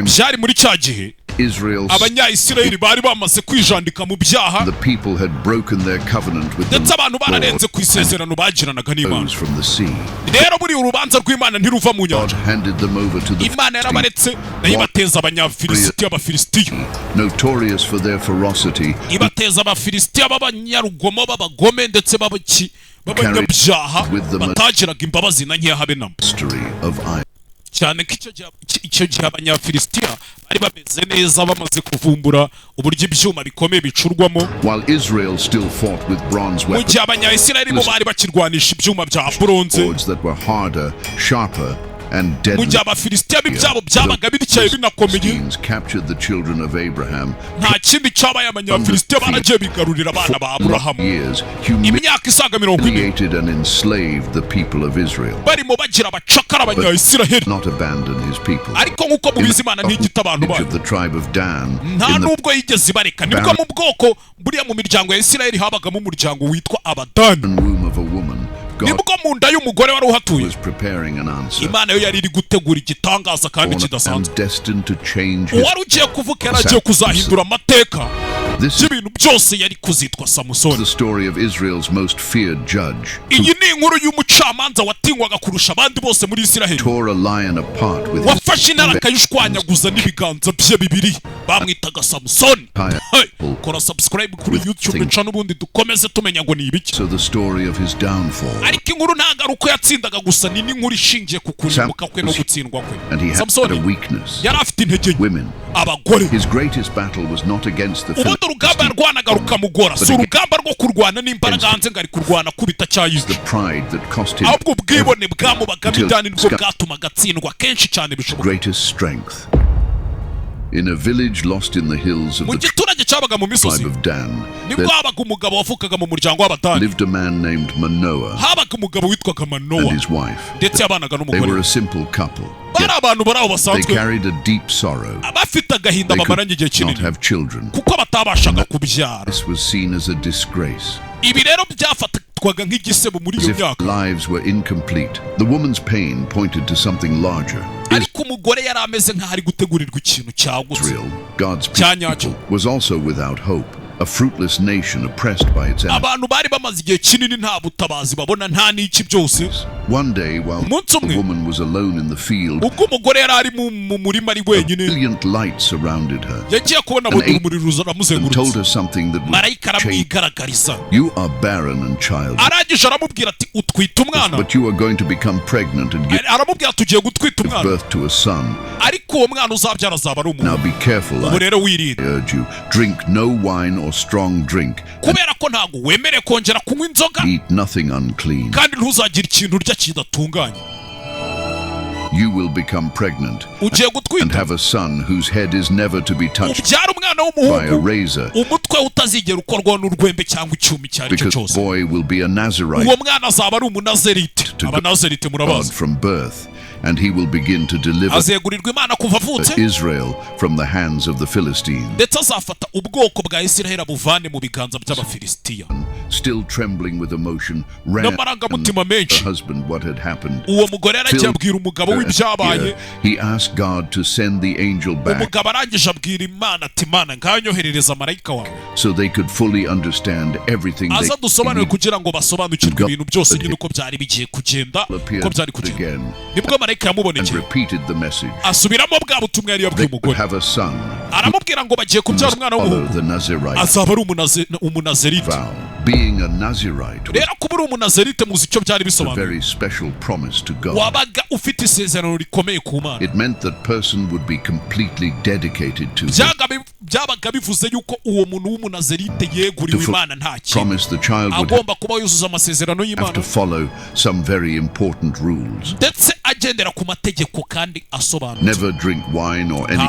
byari muri cya gihe abanyayisirayeli bari bamaze kwijandika mu byaha ndetse abantu bararenze ku isezerano bagiranaga n'Imana. Rero buri urubanza rw'Imana ntiruva mu nyanja. Imana yarabaretse nayo ibateza abanyafilisitiya ibateza abafilisitiya b'abanyarugomo b'abagome ndetse b'abanyabyaha batagiraga imbabazi na nkeya habe namba. Cyane ko icyo gihe abanyafilisitiya bari bameze neza bamaze kuvumbura uburyo ibyuma bikomeye bicurwamo, mu gihe abanyayisirayeli bo bari bakirwanisha ibyuma bya bronze, mu gihe abafilisitiya b'ibyabo byabaga bityaye binakomeye. Nta kindi cyabaye, abanyafilisitiya baragiye bigarurira abana ba Aburahamu imyaka isaga 40 barimo bagira abacakara abanyayisiraheli. Ariko nk'uko mubizi, Imana ntigita abantu bayo, nta nubwo yigeze ibareka. Nibwo mu bwoko buriya mu miryango ya Isiraheli habagamo umuryango witwa Abadani. Nibwo mu nda y'umugore wari uhatuye, Imana yo yari iri gutegura igitangaza kandi kidasanzwe. Uwari ugiye kuvuka yari agiye kuzahindura amateka y'ibintu byose, yari kuzitwa Samson. Iyi ni inkuru y'umucamanza watinywaga kurusha abandi bose muri Isiraheli, wafashe intare akayishwanyaguza n'ibiganza bye bibiri, bamwitaga Samson. Kora subscribe kuri YouTube channel ubundi dukomeze tumenya ngo ni ibiki. Ariko inkuru ntabwo ari uko yatsindaga gusa, ni n'inkuru ishingiye ku kurimbuka kwe no gutsindwa kwe. Samson yari afite intege nke, abagore. Ubundi urugamba yarwanaga rukamugora, si urugamba rwo kurwana n'imbaraga hanze ngo ari kurwana kubita cyayizwe, ahubwo ubwibone bwamubagamo idani nibwo bwatumaga atsindwa kenshi cyane bishoboka. Mu giturage cyabaga mu misozi nibwo habaga umugabo wavukaga mu muryango w'Abadani. Habaga umugabo witwaga Manowa ndetse yabanaga n'umugore. Bari abantu bari aho basanzwe bafite agahinda bamaranye igihe kinini kuko batabashaga kubyara. Ibi rero byafatwaga nk'igisebo muri iyo myaka. Ariko umugore yari ameze nk'aho ari gutegurirwa ikintu cyagutse cyanyacyo. Abantu bari bamaze igihe kinini nta butabazi babona, nta n'iki byose. Umunsi umwe ubwo umugore yari ari mu murima ari wenyine, yagiye kubona urumuri ruramuzengurutse. Marayika aramwigaragariza, arangije aramubwira ati utwite umwana. Aramubwira ati ugiye gutwita umwana, ariko uwo mwana uzabyara azaba ari umuntu. Ubu rero wirinde, kubera ko ntabwo wemerewe kongera kunywa inzoga, kandi ntuzagire ikintu urya kidatunganye. Ugiye gutwita, ubyara umwana w'umuhungu, umutwe utazigera ukorwaho n'urwembe cyangwa icyuma icyo ari cyo cyose. Uwo mwana azaba ari umunazerite. Abanazerite murabazi. And he will begin to deliver Israel from the hands of the Philistines. Still trembling with emotion, ran and told her husband what had happened. He asked God to send the angel back so they could fully understand everything they needed. And repeated the message. They would have a son who follow the Nazirite vow. Being a Nazirite was a very special promise to God. It meant that person would be completely dedicated to Him. Promise the child would have to follow some very important rules. Never drink wine or any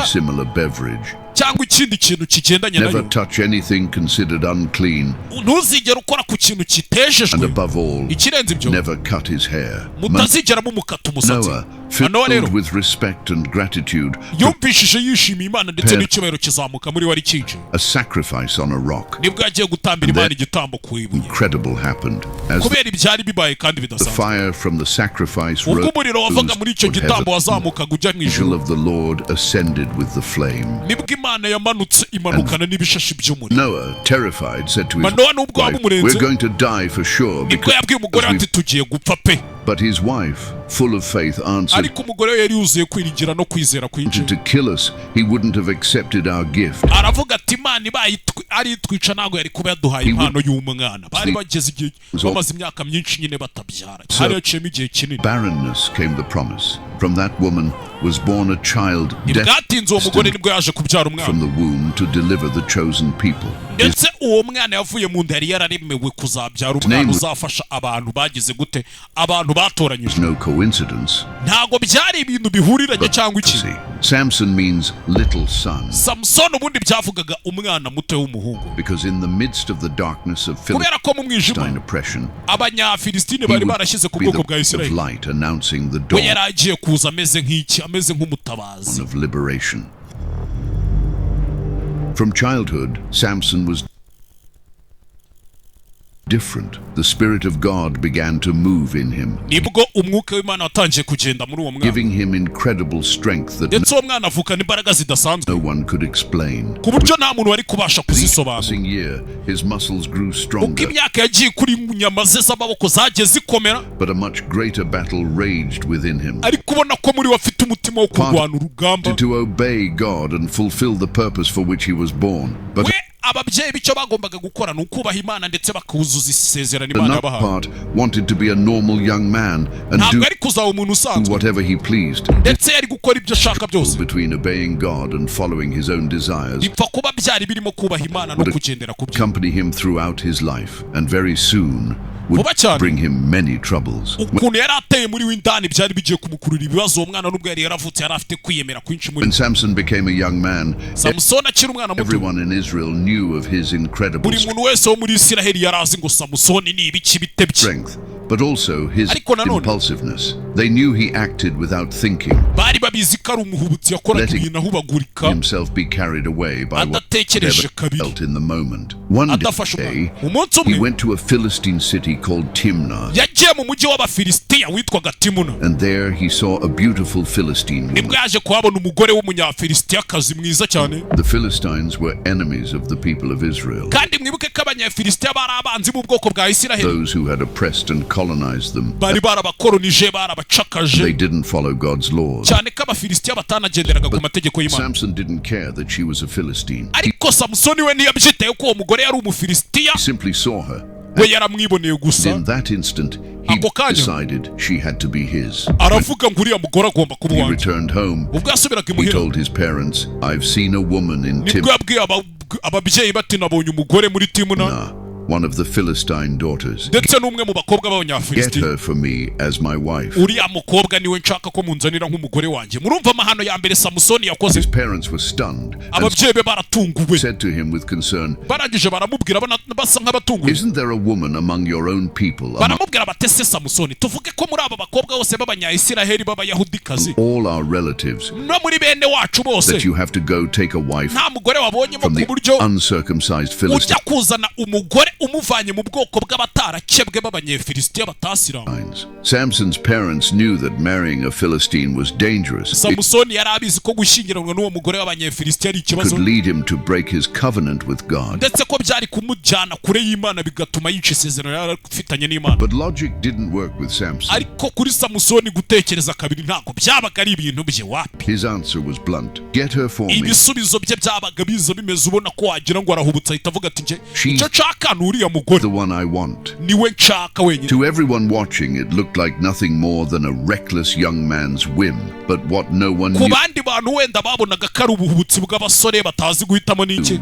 similar beverage. cyangwa ikindi kintu kigendanye nayo. Never touch anything considered unclean. Ntuzigera ukora ku kintu kitejejwe. And above all, ikirenze ibyo, never cut his hair. mutazigera mumukata umusatsi. Filled with respect and gratitude, yumvishije yishimiye Imana ndetse n'icyubahiro kizamuka muri wari kinje. A sacrifice on a rock. Nibwo yagiye gutambira Imana igitambo ku ibuye. Incredible happened. Kubera ibyari bibaye kandi bidasanzwe. The fire from the sacrifice rose. Umuriro wavaga muri icyo gitambo wazamukaga ujya mu ijuru. The angel of the Lord ascended with the flame. Nibwo Imana yamanutse imanukana n'ibishashi by'umuriro. Noah, terrified, said to his wife, "We're going to die for sure." Nibwo yabwiye umugore ati tugiye gupfa pe. But his wife, full of faith, answered, ariko umugore yari yuzuye kwiringira no kwizera kwinshi. To kill us, he wouldn't have accepted our gift. Aravuga ati Imana ari twica ntago yari kuba yaduhaye impano y'umwana. Bari bageze igihe bamaze imyaka myinshi nyine batabyara. Hari haciyemo igihe kinini. Barrenness came the promise. From that woman was born a child bwatinze uwo mugore nibwo yaje kubyara umwana. From the womb to deliver the chosen people. Ndetse uwo mwana yavuye mu nda yari yararemewe kuzabyara umwana uzafasha abantu bagize gute, abantu batoranyije. No coincidence. Ntago byari ibintu bihuriranye cyangwa iki. Samson means little son. Samson ubundi byavugaga umwana muto w'umuhungu. Because in the midst of the darkness of Philistine oppression, abanyafilistine bari barashyize ku bwoko bwa Isirayeli. Light announcing the dawn. Yari agiye kuza ameze nk'iki, ameze nk'umutabazi. Of liberation. From childhood, Samson was different. The Spirit of God began to move in him, nibwo umwuka w'Imana watangiye kugenda muri uwo mwana, giving him incredible strength that ndetse uwo mwana avukana imbaraga zidasanzwe no one could explain. Ku buryo nta muntu wari kubasha kuzisobanura. His muscles grew stronger. Uko imyaka yagiye kuri inyama ze z'amaboko zagiye zikomera. But a much greater battle raged within him. Ariko ubona ko muri we afite umutima wo kurwana urugamba. To obey God and fulfill the purpose for which he was born. But ababyeyi bicyo bagombaga gukora nukubaha Imana ndetse bakuzuza isezerano Imana yabahaye. Wanted to be a normal young man and do whatever he pleased. Ndetse yari gukora ibyo ashaka byose. Between obeying God and following his own desires. Bipfa kuba byari birimo kubaha Imana no kugendera ku byo. Accompany him throughout his life and very soon would bring him many troubles. Ukuntu yari ateye muri w'indani byari bigiye kumukurura ibibazo uwo mwana nubwo yari yaravutse yari afite kwiyemera kwinshi muri. When Samson became a young man, Samson akiri umwana muto. Everyone in Israel knew of his incredible buri muntu wese wo muri Isiraheli yari azi ngo Samson ni ibiki bitebye. Strength, but also his impulsiveness. They knew he acted without thinking. Bari babizi ko ari umuhubutsi yakoraga ibintu ahubagurika. Himself be carried away by what he felt in the moment. One day, he went to a Philistine city called Timnah. Yagiye mu mujyi w'Abafilisitiya witwaga Timuna. And there he saw a beautiful Philistine woman. Nibwo yaje kuhabona umugore w'umunyafilistiyakazi mwiza cyane. The Philistines were enemies of the people of Israel. Kandi mwibuke ko abanyafilisitiya bari abanzi mu bwoko bwa Isiraheli. Those who had oppressed and colonized them. Bari barabakolonije barabacakaje. They didn't follow God's laws. Cyane ko Abafilisitiya batanagenderaga ku mategeko y'Imana. Samson didn't care that she was a Philistine. Ariko Samsoni we ntiyabyitaye ko uwo mugore yari umufilisitiya. He simply saw her. We yaramwiboneye gusa. In that instant, he decided she had to be his. Aravuga ngo uriya mugore agomba kuba uwanjye. He returned home. Ubwo yasubiraga imuhira. He told his parents, "I've seen a woman in Timnah." Nibwo yabwiye ababyeyi bati nabonye umugore muri Timuna. One of the Philistine daughters. Ndetse n'umwe mu bakobwa Get her for me as my wife. Uriya mukobwa niwe nshaka ko munzanira nk'umugore wanjye. Murumva amahano ya mbere Samsoni yakoze. His parents were stunned. Ababyeyi be baratunguwe. Said to him with concern. Barangije baramubwira basa nk'abatunguwe. Isn't there a woman among your own people? Baramubwira batese Samsoni. Tuvuge ko muri aba bakobwa bose b'abanyayisiraheli b'abayahudikazi. All our relatives. No muri bene wacu bose. That you have to go take a wife. Nta mugore wabonyemo ku buryo uncircumcised Philistine. Ujya kuzana umugore umuvanye mu bwoko bw'abatarakebwe b'abanyefilisitiya batasiramu. Samson's parents knew that marrying a Philistine was dangerous. Samsoni yari abizi ko gushyingiranwa n'uwo mugore w'abanyefilisitiya ari ikibazo. Could lead him to break his covenant with God. Ndetse ko byari kumujyana kure y'Imana bigatuma yica isezerano yari afitanye n'Imana. But logic didn't work with Samson. Ariko kuri Samsoni gutekereza kabiri ntabwo byabaga ari ibintu bye wapi. His answer was blunt. Get her for me. Ibisubizo bye byabaga biza bimeze ubona ko wagira ngo arahubutsa ahita avuga ati nje icyo nshaka ni uriya mugore. The one I want. Niwe nshaka wenyine. To everyone watching, it looked like nothing more than a reckless young man's whim. But what no one knew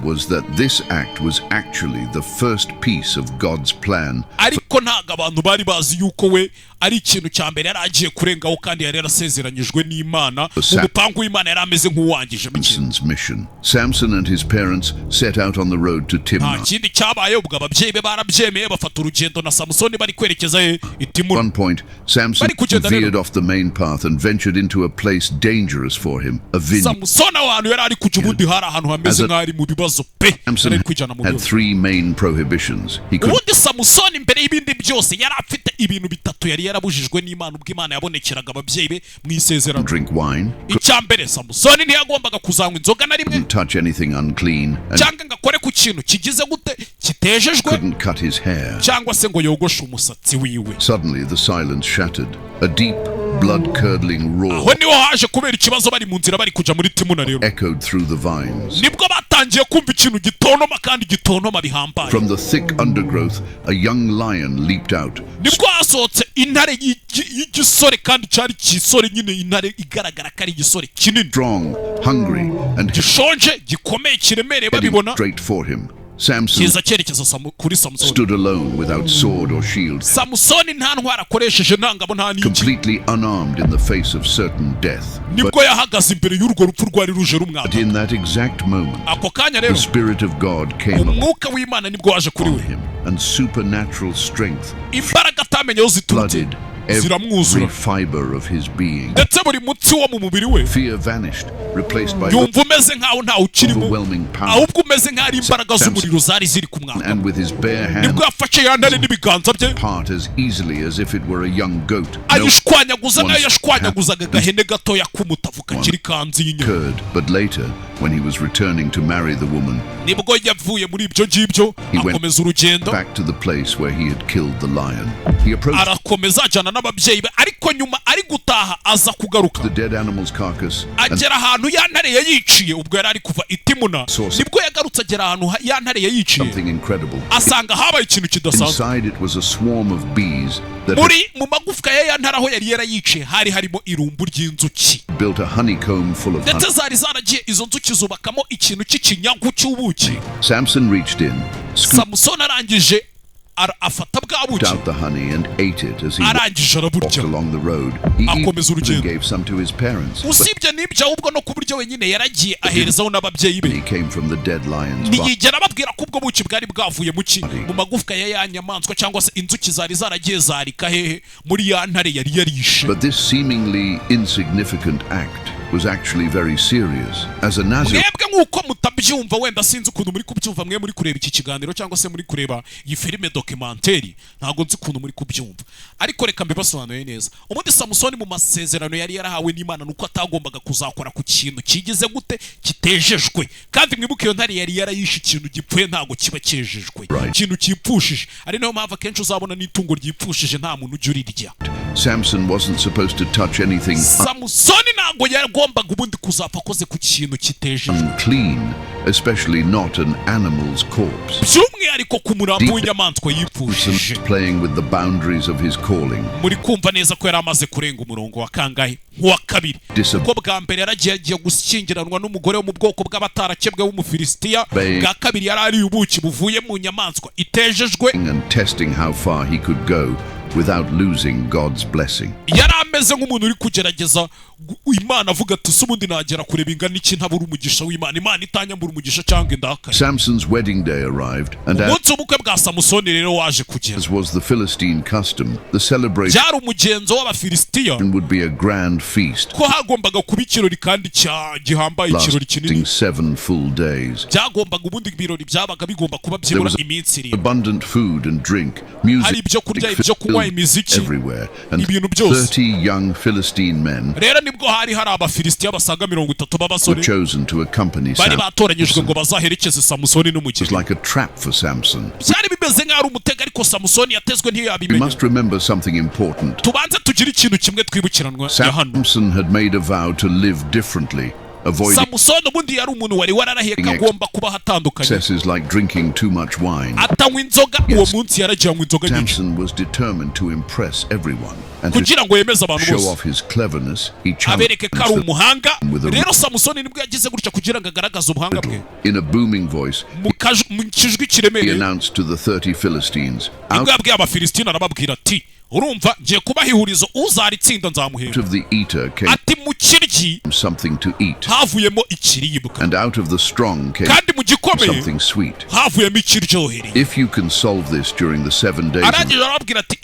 was that this act was actually the first piece of God's plan ariko ntago abantu bari bazi yuko we ari ikintu cya mbere yari agiye kurengaho kandi yari yarasezeranyijwe n'Imana mu mupangu w'Imana yari ameze nk'uwangije Samson and his parents set out on the road to Timnah. Nta kindi cyabaye ubwo ababyeyi be barabyemeye bafata urugendo na Samsoni bari kwerekeza i Timuna. At one point, Samson veered off the main path and ventured into a place dangerous for him, a vineyard. Samson ahantu yari ari kujya ubundi hari ahantu hameze nk'ari mu bibazo pe. Samson had three main prohibitions. Ubundi Samson imbere y'ibindi byose yari afite ibintu bitatu yari yarabujijwe n'Imana ubwo Imana yabonekeraga ababyeyi be mu isezerano. Drink wine. Icyambere Samson ntiyagombaga kuzanywa inzoga na rimwe. Touch anything unclean. Cyangwa ngakore ku kintu kigize gute kitejejwe. Couldn't cut his hair. Cyangwa se ngo yogoshe umusatsi wiwe. Suddenly the silence shattered. A deep, blood-curdling roar. Aho niho haje kubera ikibazo bari mu nzira bari kuja muri Timuna rero. Echoed through the vines. Nibwo batangiye kumva ikintu gitonoma kandi gitonoma bihambaye. From the thick undergrowth, a young lion leaped out. Nibwo hasohotse intare y'igisore kandi cyari kisore nyine intare igaragara kari igisore kinini. Strong, hungry, and gishonje gikomeye kiremereye babibona. Straight for him. Samson stood alone without sword or shield, completely unarmed in the face of certain death. But in that exact moment, the Spirit of God came upon him, and supernatural strength flooded every fiber of his being. Fear vanished, replaced by overwhelming power. And with his bare hands, part as easily as if it were a young goat. Occurred, but later, when he was returning to marry the woman, he went back to the place where he had killed the lion. He approached the dead animal's carcass something incredible. Inside it was a swarm of bees that built a honeycomb full of honey. Samson reached in, scooped out the honey and ate it as he walked along the road. He even gave some to his parents. He came from the dead lion's body. But this seemingly insignificant act was actually very serious. As a Nazarene, ntago nzi ukuntu muri kubyumva ariko reka mbibasobanure neza. Ubundi Samson mu masezerano yari yarahawe n'Imana nuko atagombaga kuzakora ku kintu kigize gute kitejejwe, kandi mwibuke iyo ntare yari yarayishe ikintu gipfuye ntago kiba cyejejwe, ikintu kipfushije. Ari nayo mpamvu akenshi uzabona n'itungo ryipfushije nta muntu ujya urirya. Samson wasn't supposed to touch anything Samson ntago yagombaga ubundi kuzapfa akoze ku kintu kitejejwe, unclean, especially not an animal's corpse. by'umwihariko ku murambo w'inyamaswa yipfushije. Playing with the boundaries of his calling. Muri kumva neza ko yari amaze kurenga umurongo wa kangahe nk'uwa kabiri. Kuko bwa mbere yaragiye gushyingiranwa n'umugore wo mu bwoko bw'abatarakebwe w'umufilisitiya, bwa kabiri yari ari ubuki buvuye mu nyamaswa itejejwe, and testing how far he could go without losing God's blessing. Yari ameze nk'umuntu uri kugerageza Imana avuga ati subundi nagera kureba ingana iki ntabura umugisha w'Imana, Imana itanyambura umugisha cyangwa indakare. Samson's wedding day arrived, and umunsi ubukwe bwa Samsoni rero waje kugera. As was the Philistine custom, the celebration byari umugenzo w'Abafilisitiya would be a grand feast, ko hagombaga kuba ikirori kandi gihambaye, ikirori kinini 7 full days. Byagombaga ubundi ibirori byabaga bigomba kuba byibura iminsi 7. Abundant food and drink, music, ibyo kurya, ibyo kunywa, imiziki everywhere, and ibintu byose. 30 young Philistine men rero nibwo hari Abafilisitiya basaga 30 b'abasore chosen to accompany bari batoranyijwe ngo bazaherekeze Samsoni n'umugeni. It was like a trap for Samson. byari bimeze nk'ari umutego ariko Samsoni yatezwe ntiyabimenya. You must remember something important. Tubanze tugire ikintu kimwe twibukiranwa ya hano. Samson had made a vow to live differently Samson ubundi yari umuntu wari wararahiye ko agomba kuba hatandukanye. Excesses like drinking too much wine. Atanywa inzoga uwo munsi yaragiye anywa inzoga nyinshi. Samson was determined to impress everyone and kugira ngo yemeze abantu bose. Show off his cleverness. He abereke ko ari umuhanga. Rero Samson nibwo yagize gutya kugira ngo agaragaze ubuhanga bwe. In a booming voice, mu kijwi kiremereye, he announced to the 30 Philistines, nibwo yabwiye abafilistina arababwira ati, urumva ngiye kubaha ihurizo uzaritsinda nzamuhera. Out of the eater came ati mu kiryi something to eat, havuyemo ikiribwa, and out of the strong came kandi mu gikomeye something sweet. havuyemo ikiryohereye. If you can solve this during the 7 days, arangije arababwira ati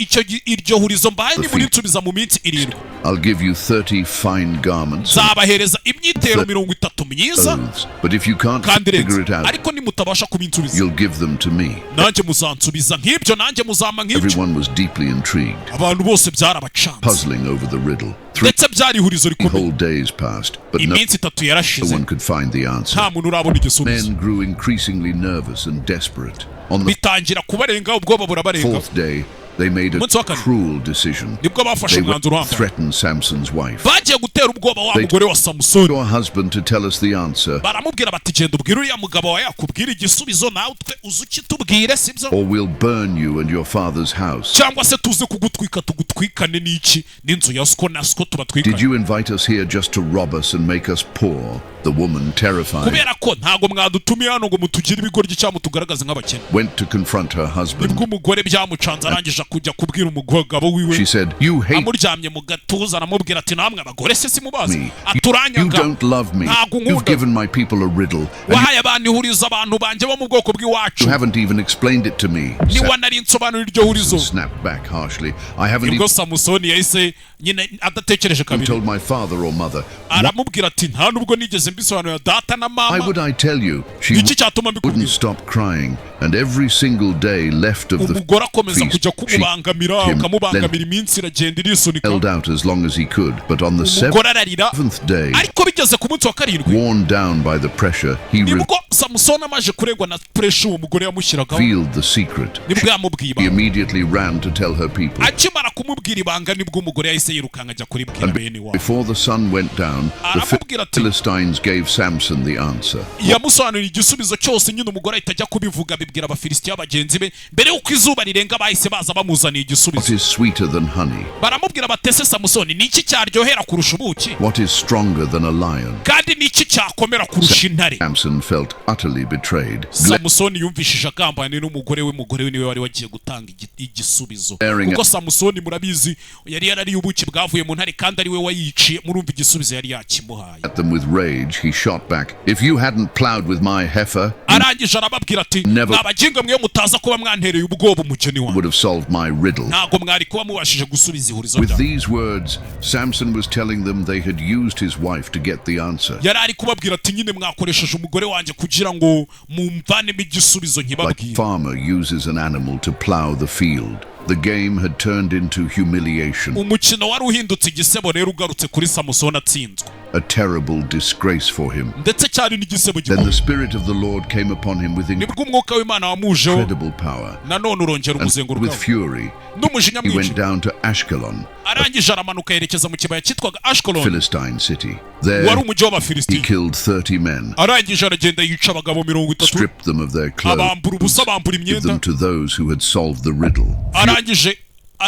iryo hurizo mbaye ni muri nsubiza mu minsi 7, I'll give you 30 fine garments, zabahereza imyitero 30 myiza, but if you can't figure it out, ariko nimutabasha kubinsubiza, you'll give them to me. nanjye muzansubiza nk'ibyo, nanjye muzampa nk'ibyo. Everyone was deeply intrigued, abantu bose byarabacanze, puzzling over the riddle. ndetse byari ihurizo rikomeye. Whole days passed, but iminsi 3 yarashize, no one could find the answer. nta muntu urabona igisubizo. Men grew increasingly nervous and desperate. On the bitangira kubarenga, ubwoba burabarenga. 4th day, they made a cruel decision. nibwo bafashe umwanzuro wabo, threatened Samson's wife. bagiye gutera ubwoba wa mugore wa Samson. Your husband to tell us the answer, baramubwira bati genda ubwire uriya mugabo wawe yakubwira igisubizo, nawe uzukitubwire, sibyo? or we'll burn you and your father's house. cyangwa se tuze kugutwika, tugutwikane n'iki n'inzu ya sko na sko tubatwikane. Did you invite us here just to rob us and make us poor? The woman, terrified, kubera ko ntago mwadutumiye hano ngo mutugire ibigoryi cyangwa mutugaragaze nk'abakene, went to confront her husband. nibwo umugore byamucanze arangije kujya kubwira umugabo wiwe. She said, you hate amuryamye mu gatuza aramubwira ati, namwe abagore se simubazi, me. aturanyanga, You don't love me. You've given my people a riddle. wahaye abantu ihurizo, abantu banjye bo mu bwoko bw'iwacu, You haven't even explained it to me. niba nari nsobanura iryo hurizo. Snapped back harshly. I haven't nibwo Samusoni yahise nyine adatekereje kabiri, told my father or mother. aramubwira ati, nta nubwo nigeze mbisobanurira data na mama. Why would I tell you? She wouldn't stop crying, and every single day left of the umugore akomeza kujya kumubangamira, she akamubangamira, iminsi iragenda irisunika, held out as long as he could, but on the umugore ararira. 7th day, ariko bigeze ku munsi wa 7, worn down by the pressure, he nibwo Samusoni amaje kuregwa na pressure uwo mugore yamushyiragaho, revealed the secret. nibwo yamubwiye He immediately ran to tell her people. akimara kumubwira ibanga, nibwo umugore yahise yirukanka ajya kuribwira bene wabo. Before the sun went down, the Philistines gave Samson the answer. yamusobanurira igisubizo cyose, nyine umugore ahita ajya kubivuga, bibwira abafilisitiya bagenzi be. mbere y'uko izuba rirenga bahise baza bamuzaniye igisubizo. What is sweeter than honey? baramubwira batese, Samusoni, ni iki cyaryohera kurusha ubuki? What is stronger than a lion? kandi ni iki cyakomera kurusha intare? Samson felt utterly betrayed. Samusoni yumvishije agambane n'umugore we. umugore we niwe wari wagiye gutanga igisubizo, kuko Samusoni murabizi yari yarariye ubuki bwavuye mu ntare, kandi ari we wayiciye. murumva igisubizo yari yakimuhaye. At them with rage, he shot back. If you hadn't plowed with my heifer, arangije arababwira ati, mwabaginga mwe mutaza kuba mwantereye ubwoba umugeni wanjye, would have solved my riddle. ntabwo mwari kuba mubashije gusubiza ihurizo With ryawe. these words, Samson was telling them they had used his wife to get the answer. yari ari kubabwira ati, nyine mwakoresheje umugore wanjye kugira ngo mumvanemo igisubizo Like nkibabwire. farmer uses an animal to plow the field. The game had turned into humiliation. umukino wari uhindutse igisebo rero ugarutse kuri Samusoni atsinzwe. A terrible disgrace for him. ndetse cyari n'igisebo Then the gikomeye. Spirit of the Lord came upon him with nibwo umwuka w'Imana wamujeho, incredible power. nanone urongera With umuzengurukaho fury, n'umujinya he mwinshi. went down to Ashkelon, arangije aramanuka yerekeza mu kibaya cyitwaga Ashkelon, Philistine city. There, wari umujyi he w'abafilisitiya. killed 30 men, arangije aragenda yica abagabo 30, stripped them of their clothes, abambura ubusa, bambura give imyenda. them to those who had solved the riddle. arangije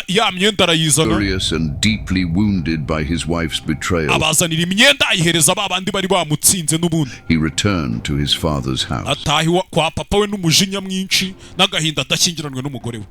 ya myenda arayizana, Furious and deeply wounded by his wife's betrayal, abazanira imyenda ayihereza ba bandi bari bamutsinze n'ubundi. he returned to his father's house. ataha kwa papa we n'umujinya mwinshi n'agahinda adashyingiranwe n'umugore we.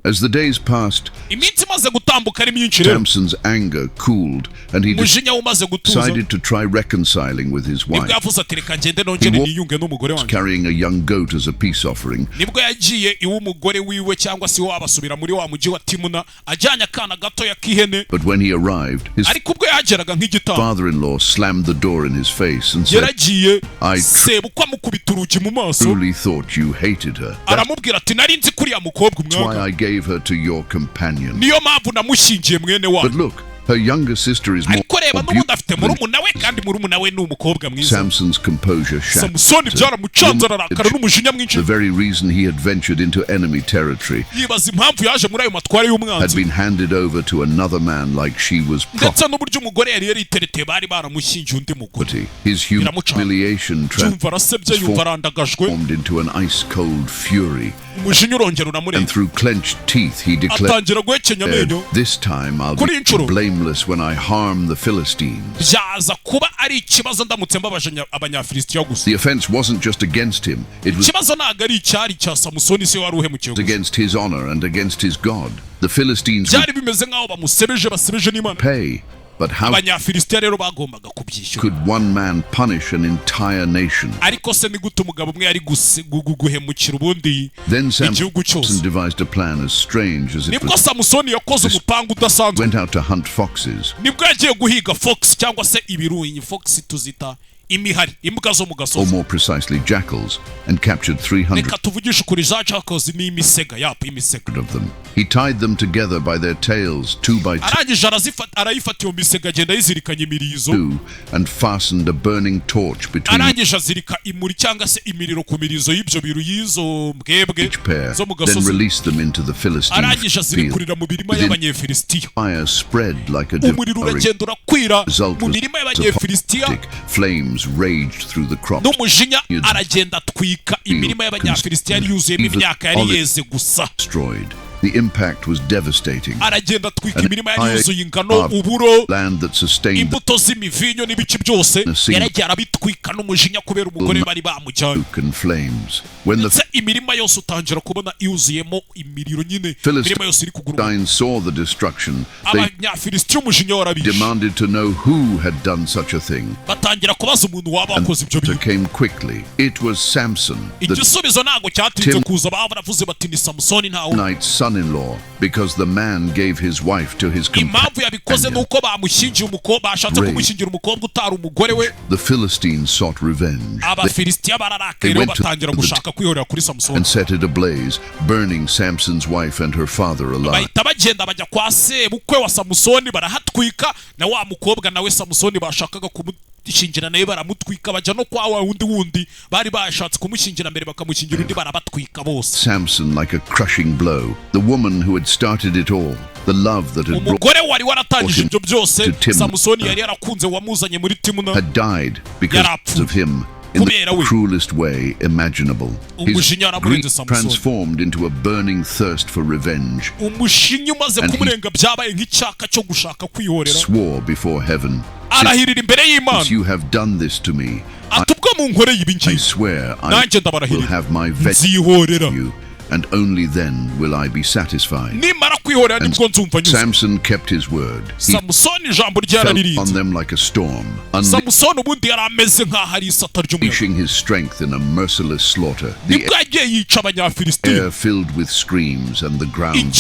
As the days passed, iminsi imaze gutambuka ari myinshi rero, Samson's anger cooled, and he umujinya umaze gutuza, decided to try reconciling with his nibwo wife, yavuze ati, reka ngende nongere niyunge n'umugore wanjye. carrying a young goat as a peace offering. nibwo yagiye iwe umugore wiwe, cyangwa se wabasubira muri wa mujyi wa Timuna, ajyanye akana gatoya k'ihene. But when he arrived, his ariko ubwo yageraga nk'igitabo, father-in-law slammed the door in his face and said, yaragiye I sebukwa amukubita urugi mu maso, truly thought you hated her. That's aramubwira ati, nari nzi kuriya mukobwa why umwaka, I gave her to your companion. niyo mpamvu namushyingiye mwene But wanyu. look, Her younger sister is more ariko reba n'ubundi afite murumuna we kandi murumuna we ni umukobwa mwiza. Samson's composure shattered. Samusoni byaramucanze ararakara n'umujinya mwinshi. The very reason he had ventured into enemy territory yibaza impamvu yaje muri ayo matware y'umwanzi had been handed over to another man like she was property. ndetse n'uburyo umugore yari yaritereteye bari baramushyingiye undi mugore. His humiliation transformed into an ice-cold fury. And through clenched teeth he declared, "This time I'll be blameless when I harm the Philistines." The offense wasn't just against him, it was against his honor and against his God. The Philistines would pay. But how could one man punish an entire nation? Then Samson devised a plan as strange as it was. Went out to hunt foxes. Or more precisely, jackals, and captured 300 of them. He tied them together by their tails, 2 by 2, and fastened a burning torch between each pair, then released them into the Philistine field. Fire spread like a devouring. Result was apocalyptic. Flames raged through the crops. Destroyed. The impact was devastating. An entire land that sustained the smoke and flames. When the Philistines saw the destruction, they demanded to know who had done such a thing. And the answer came quickly. It was Samson, the Timnite's son-in-law, because the man gave his wife to his companion. The Philistines sought revenge. They went to the and set it ablaze, burning Samson's wife and her father alive. Samson, like a crushing blow, the woman who had started it all, the love that had brought him to Timnah, had died because of him in the cruelest way imaginable. His grief transformed into a burning thirst for revenge, and he swore before heaven, "Since you have done this to me, I swear I will have my vengeance on you, and only then will I be satisfied." And Samson kept his word. He fell on them like a storm, unleashing his strength in a merciless slaughter. The air filled with screams and the ground.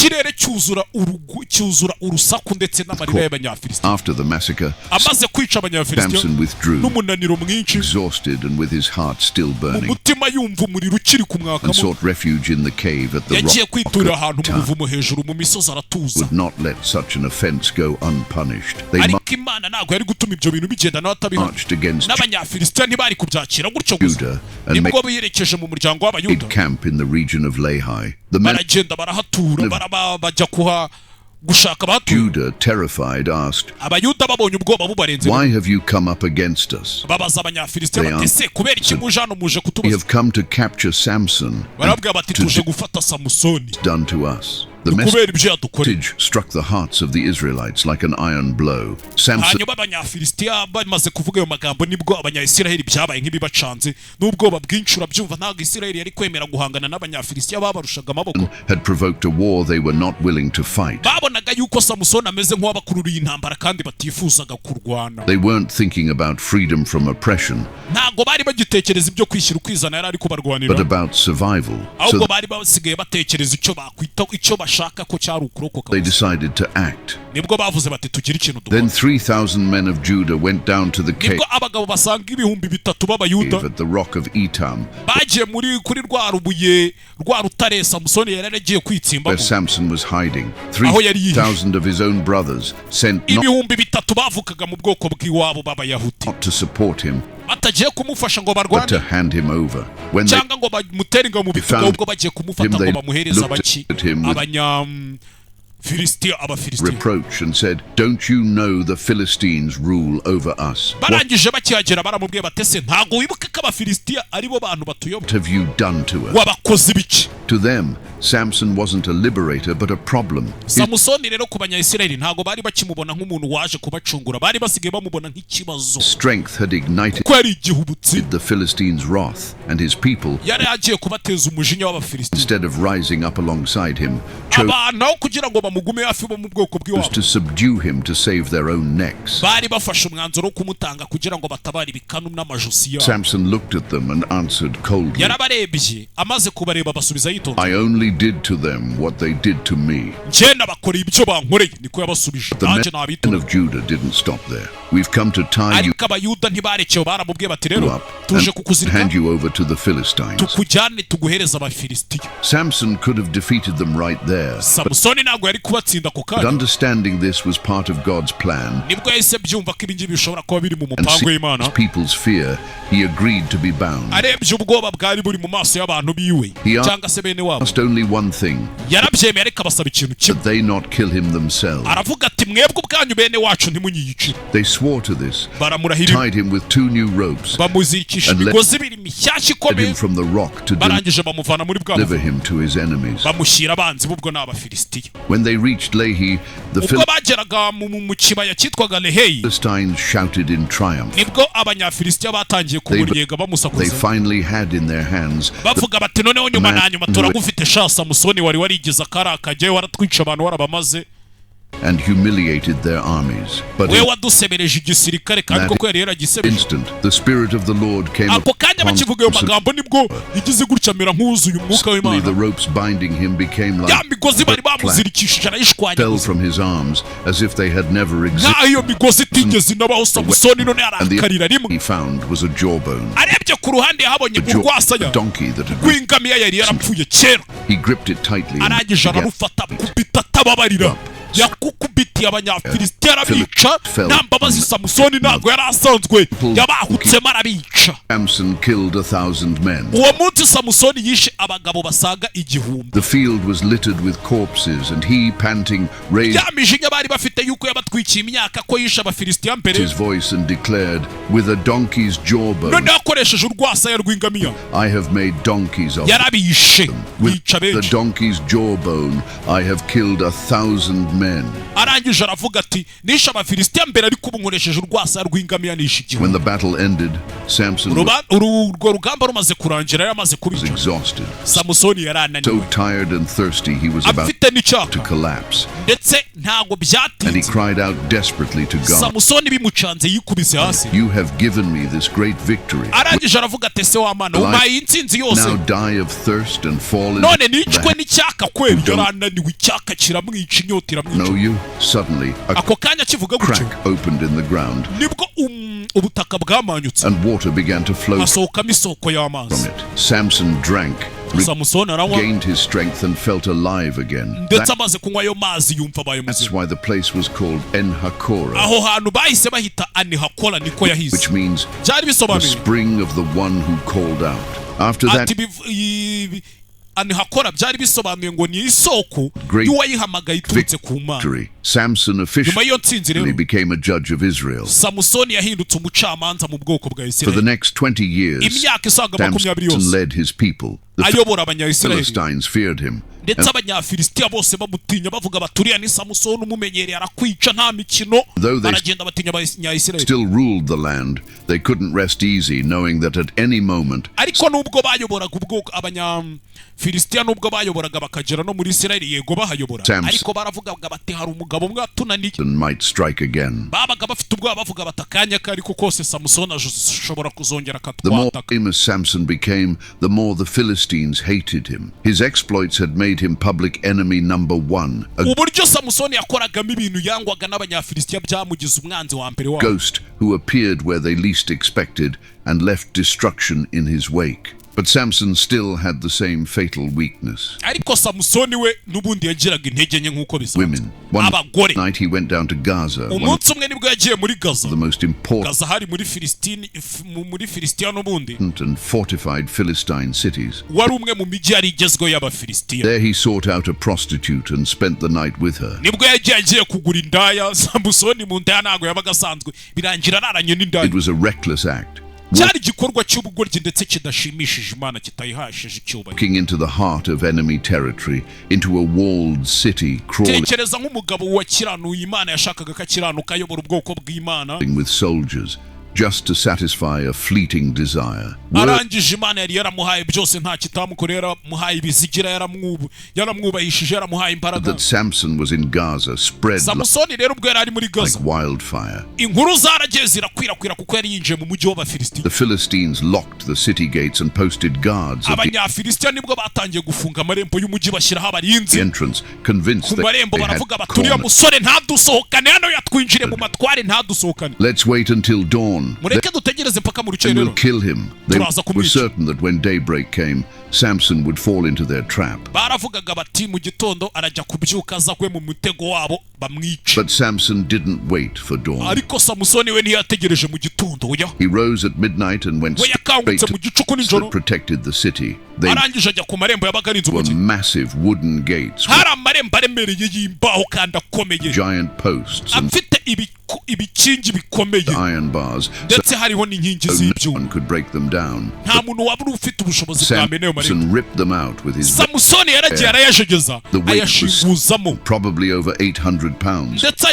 After the massacre, Samson withdrew, exhausted and with his heart still burning, and sought refuge in the cave at the rock town. Would not let such an offense go unpunished. They marched against Judah and made camp in the region of Lehi. The men Judah, terrified, asked, "Why have you come up against us?" They answered, "We have come to capture Samson and to do done to us." The message struck the hearts of the Israelites like an iron blow. Samson had provoked a war they were not willing to fight. They weren't thinking about freedom from oppression, but about survival. So bashaka ko cyari ukurokoka. They decided to act. Nibwo bavuze bati tugira ikintu dukora. Then 3,000 men of Judah went down to the cave. Nibwo abagabo basanga ibihumbi bitatu b'abayuda at the rock of Etam. Bagiye kuri rwa rubuye rwa rutare Samson yaragiye kwitsimba. Where Samson was hiding. 3,000 of his own brothers sent ibihumbi bitatu bavukaga mu bwoko bw'iwabo b'abayahudi. Not to support him. Batagiye kumufasha ngo barwane. But to hand him over. When they cyangwa ngo bamutere ngo mu bitugu ubwo bagiye kumufata ngo bamuhereza abaki reproach and said, "Don't you know the Philistines rule over us? What have you done to us?" To them, Samson wasn't a liberator but a problem. Strength had ignited the Philistines' wrath, and his people, instead of rising up alongside him, chose to subdue him to save their own necks. Samson looked at them and answered coldly, "I only did to them what they did to me." The men of Judah didn't stop there. "We've come to tie you up and hand you over to the Philistines." Samson could have defeated them right there, but understanding this was part of God's plan, and seeing his people's fear, he agreed to be bound. He asked only one thing, that they not kill him themselves. They swore to this, tied him with 2 new ropes, and led him from the rock to deliver him to his enemies. When they reached Lehi, the Philistines shouted in triumph. They finally had in their hands the man and humiliated their armies. But in that instant, the Spirit of the Lord came upon Samson. Suddenly the ropes binding him became like fell from his arms as if they had never existed. And the he found was a jawbone. The donkey that had been. He gripped it tightly and yakukubitiye abanyafilisitiya arabica nta mbabazi Samusoni ntabwo yari asanzwe yabahutsemo arabica. Samson killed 1,000 men. Uwo munsi Samusoni yishe abagabo basaga igihumbi. The field was littered with corpses and he, panting, raised yamijinya bari bafite yuko yabatwikiye imyaka ko yishe abafilisitiya mbere his voice and declared, "With a donkey's jawbone none yakoresheje urwasaya rw'ingamiya I have made donkeys of yarabishe. With the donkey's jawbone I have killed 1,000 men." Arangije aravuga ati nishe abafilisitiya mbere ariko ubu nkoresheje urwasaya rw'ingamiya nishe igihumbi. When the battle ended, Samson urwo rugamba rumaze kurangira yamaze kubica. Exhausted, Samusoni yarananiwe, so tired and thirsty he was about to collapse. Ndetse ntago byatinze, and he cried out desperately to God. Samusoni bimucanze yikubise hasi. "You have given me this great victory. Arangije aravuga ati se w'Imana umpaye intsinzi yose, now die of thirst and fall into none nicwe n'icyaka kweli." Yarananiwe, icyaka kiramwica, inyota iramwica. Know you? Suddenly ako kanya kivuga gutyo crack opened in the ground, nibwo ubutaka bwamanyutse and water began to flow asohokamo isoko y'amazi. from it. Samson drank, Samusoni aranywa, gained his strength and felt alive again. ndetse amaze kunywa ayo mazi yumva abaye That's muzima. why the place was called En-Hakora, aho hantu bahise bahita Ani-Hakora niko yahise, which means byari the bisobanuye spring of the one who called out. After that, Ani-Hakora byari bisobanuye ngo ni isoko y'uwayihamagaye iturutse ku Mana. victory, Samson officially became a judge of Israel. Samusoni yahindutse umucamanza mu bwoko bwa For the Isirayeli. next 20 years, Imyaka isaga 20 Samson yose led his people. The ayobora abanyayisirayeli, Philistines feared him. ndetse abanyafilisitiya bose bamutinya bavuga baturiya ni Samusoni umumenyereye arakwica nta mikino. Though they Baragenda batinya abanyayisirayeli, still ruled the land, they couldn't rest easy knowing that at any moment ariko nubwo bayoboraga ubwoko abanyafilisitiya nubwo bayoboraga bakagera no muri Isirayeli yego bahayobora, Samson ariko baravugaga bati hari umugabo umugabo umwe atunaniye might strike again. babaga bafite ubwoba bavuga batakanya kari ko kose Samson ashobora kuzongera The more akatwataka. famous Samson became, the more the Philistines hated him. His exploits had made him public enemy number one, a uburyo Samson yakoragamo ibintu yangwaga n'abanyafilisitiya byamugize umwanzi wa mbere wabo. ghost who appeared where they least expected and left destruction in his wake. But Samson still had the same fatal weakness. ariko Samson we n'ubundi yagiraga intege nke nk'uko bisanzwe. Women. One abagore night he went down to Gaza, one of umunsi umwe nibwo yagiye muri Gaza. the most important Gaza hari muri Filisitiya n'ubundi and fortified Philistine cities. wari umwe mu mijyi yari igezweho y'abafilisitiya. There he sought out a prostitute and spent the night with her. nibwo yagiye kugura indaya. Samson mu ndaya ntabwo yabaga asanzwe, birangira araranye n'indaya. It was a reckless act, cyari igikorwa cy'ubugoryi ndetse kidashimishije Imana, kitayihashije icyubahiro. walking into the heart of enemy territory, into a walled city, crawling tekereza nk'umugabo wakiranuye Imana yashakaga ko akiranuka ayobora ubwoko bw'Imana, with soldiers just to satisfy a fleeting desire. arangije Imana yari yaramuhaye byose nta kitamukorera, yaramuhaye ibizigira, yaramwubahishije, yaramuhaye imbaraga. That Samson was in Gaza spread Samusoni rero ubwo yari ari muri like Gaza, wildfire. inkuru zaragiye zirakwirakwira kuko yari yinjiye mu mujyi w'abafilisitiya. The Philistines locked the city gates and posted guards at the abanyafilisitiya nibwo batangiye gufunga amarembo y'umujyi bashyiraho abarinzi entrance, convinced ku that marembo. they had baravuga bati uriya cornered. musore ntadusohokane hano, yatwinjire mu matware ntadusohokane. Let's wait until dawn. mureke dutegereze mpaka mu Then we'll rukerero. kill him. They Turaza were kumwica. certain that when daybreak came, Samson would fall into their trap. baravugaga bati mu gitondo arajya kubyuka azagwe mu mutego wabo bamwice. But Samson didn't wait for dawn. ariko Samusoni we ntiyategereje mu gitondo. oya, He rose at midnight and went we straight yakangutse to mu gicuku the nijoro, that protected the city. They arangije ajya ku marembo yabaga arinze were umujyi. massive wooden gates with hari amarembo aremereye y'imbaho kandi akomeye, giant posts and afite ibikingi bikomeye, iron bars, so ndetse hariho n'inkingi no z'ibyuma. one could break them down. nta muntu waba ufite ubushobozi bwa mbere ayo marembo. Samson ripped them out with his Samusoni yaragiye arayajegeza, The weight was ayashinguzamo, probably over 800 pounds. ndetse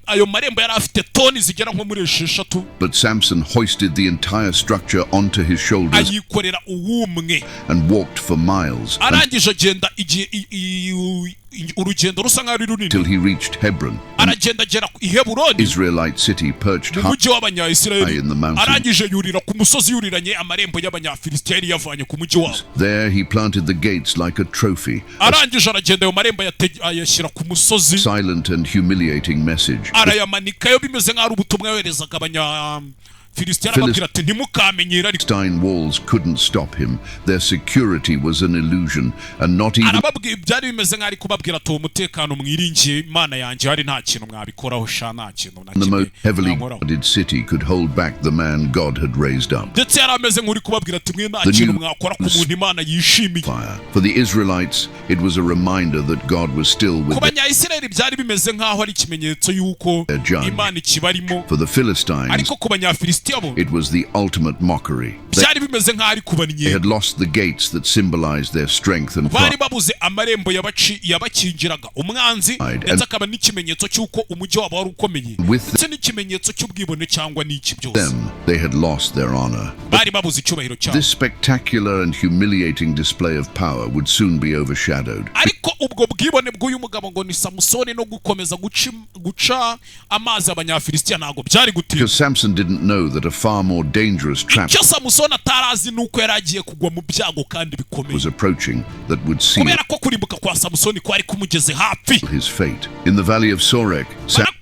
ayo marembo yari afite toni zigera nko muri 6. But Samson hoisted the entire structure onto his shoulders ayikorera uwumwe, and walked for miles arangije agenda urugendo rusa nk'aho ari until runini, he reached Hebron, aragenda agera i Heburoni, Israelite city perched mu high mujyi w'abanyayisirayeli. in the mountain. arangije yurira ku musozi yuriranye amarembo y'abanyafilisitiya yari yavanye ku mujyi wabo. There he planted the gates like a trophy, a arangije aragenda ayo marembo ayashyira ku musozi, silent and humiliating message. arayamanikayo bimeze nk'aho ari ubutumwa yoherezaga Filisitiya, arababwira ati ntimukamenyere, ariko Philistine walls couldn't stop him. Their security was an illusion, and not even arababwira byari bimeze nk'aho ari kubabwira ati uwo mutekano mwiringiye Imana yanjye hari nta kintu mwabikoraho sha, nta kintu na the most kimwe heavily mwankoraho. guarded city could hold back the man God had raised up. ndetse yari ameze nk'uri kubabwira ati mwe nta The kintu new- mwakora ku muntu Imana yishimiye. Fire. For the Israelites, it was a reminder that God was still with ku them. banyayisirayeli byari bimeze nk'aho ari ikimenyetso y'uko Their judge. Imana ikibarimo, For the Philistines, ariko ku banyafilisitiya bo it was the ultimate mockery. They byari bimeze nk'aho ari had kubanyega. lost the gates that symbolized their strength and bari pride. babuze amarembo yabakingiraga umwanzi, ndetse akaba n'ikimenyetso cy'uko umujyi wabo wari ukomeye, With ndetse n'ikimenyetso cy'ubwibone cyangwa n'iki byose. them, they had lost their honor. bari babuze icyubahiro cyabo. This spectacular and humiliating display of power would soon be overshadowed. ariko ubwo bwibone bw'uyu mugabo ngo ni Samusoni no gukomeza guca amazi abanyafilisitiya ntabwo byari gutinda. Because Samson didn't know that a far more dangerous trap icyo Samusoni atarazi ni uko yari agiye kugwa mu byago kandi bikomeye, was approaching that would seal kubera ko kurimbuka kwa Samusoni kwari kumugeze hafi. his fate. In the valley of Sorek,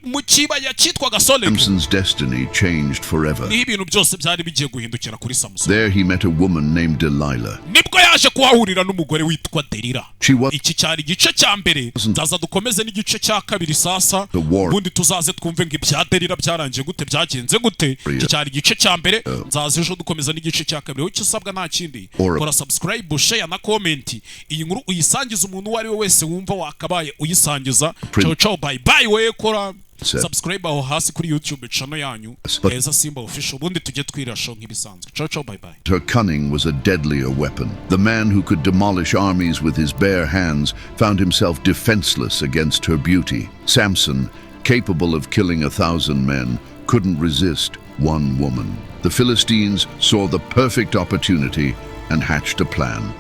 mu kibaya cyitwaga Sorek Samson's destiny changed forever. niho ibintu byose byari bigiye guhindukira kuri Samusoni. There he met a woman named Dellillah. nibwo yaje kuhahurira n'umugore witwa Dellillah. She was iki cyari igice cya mbere, nzaza dukomeze n'igice cya kabiri sasa, The war. ubundi tuzaze twumve ngo ibya Dellillah byarangiye gute, byagenze gute. iki cyari igice cya mbere, nzaza ejo dukomeza n'igice cya kabiri. icyo usabwa nta kindi, kora subscribe, share na comment. iyi nkuru uyisangiza umuntu uwo ari we wese wumva wakabaye uyisangiza. ciao ciao, bye bye. we kora subscribe aho hasi kuri YouTube channel yanyu Heza Simba Official, ubundi tujye twirasho nk'ibisanzwe. ciao ciao, bye bye. Her cunning was a deadlier weapon. The man who could demolish armies with his bare hands found himself defenseless against her beauty. Samson, capable of killing 1,000 men, couldn't resist one woman. The Philistines saw the perfect opportunity and hatched a plan.